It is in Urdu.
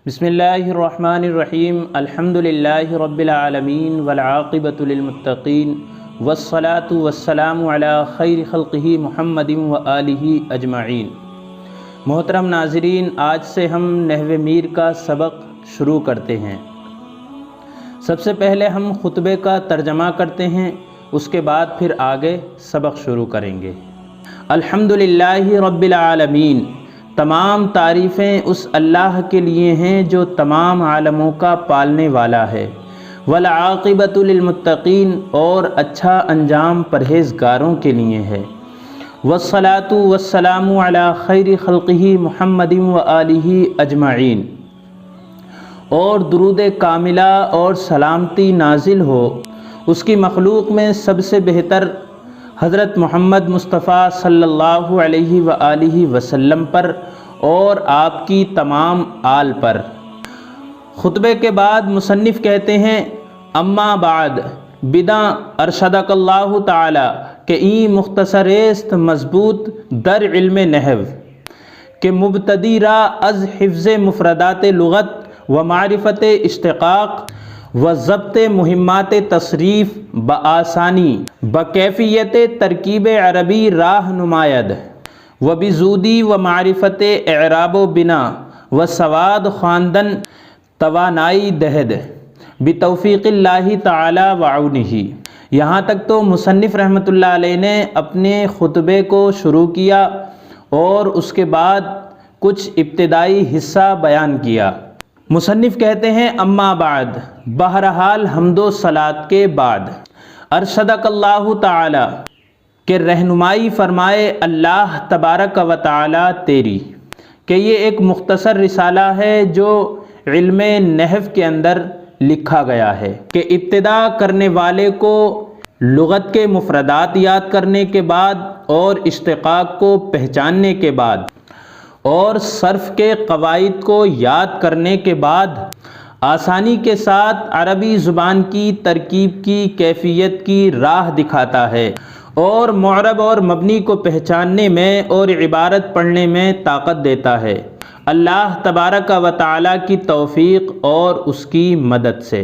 بسم اللہ الرحمن الرحیم الحمد للہ رب العالمین والعاقبۃ للمتقین والصلاة والسلام علی خیر خلقہ محمد وآلہ اجمعین۔ محترم ناظرین، آج سے ہم نحو میر کا سبق شروع کرتے ہیں۔ سب سے پہلے ہم خطبے کا ترجمہ کرتے ہیں، اس کے بعد پھر آگے سبق شروع کریں گے۔ الحمد للہ رب العالمین، تمام تعریفیں اس اللہ کے لیے ہیں جو تمام عالموں کا پالنے والا ہے۔ والعاقبۃ للمتقین، اور اچھا انجام پرہیزگاروں کے لیے ہے۔ والصلاۃ والسلام علی خیر خلقہ محمد وآلہ اجمعین، اور درود کاملہ اور سلامتی نازل ہو اس کی مخلوق میں سب سے بہتر حضرت محمد مصطفیٰ صلی اللہ علیہ وآلہ وسلم پر اور آپ کی تمام آل پر۔ خطبے کے بعد مصنف کہتے ہیں، اما بعد بداں ارشدک اللہ تعالی کہ این مختصریست مضبوط در علم نحو کہ مبتدی را از حفظ مفردات لغت و معرفت اشتقاق و ضبط مہمات تصریف بآسانی بکیفیت ترکیب عربی راہ نماید و بزودی و معرفت اعراب و بنا و سواد خواندن توانائی دہد بتوفیق اللہ تعالی وعونہ۔ یہاں تک تو مصنف رحمۃ اللہ علیہ نے اپنے خطبے کو شروع کیا اور اس کے بعد کچھ ابتدائی حصہ بیان کیا۔ مصنف کہتے ہیں، اما بعد، بہرحال حمد و صلاۃ کے بعد، ارشدک اللہ تعالی کہ رہنمائی فرمائے اللہ تبارک و تعالی تیری، کہ یہ ایک مختصر رسالہ ہے جو علم نحو کے اندر لکھا گیا ہے کہ ابتدا کرنے والے کو لغت کے مفردات یاد کرنے کے بعد اور اشتقاق کو پہچاننے کے بعد اور صرف کے قواعد کو یاد کرنے کے بعد آسانی کے ساتھ عربی زبان کی ترکیب کی کیفیت کی راہ دکھاتا ہے اور معرب اور مبنی کو پہچاننے میں اور عبارت پڑھنے میں طاقت دیتا ہے، اللہ تبارک و تعالی کی توفیق اور اس کی مدد سے۔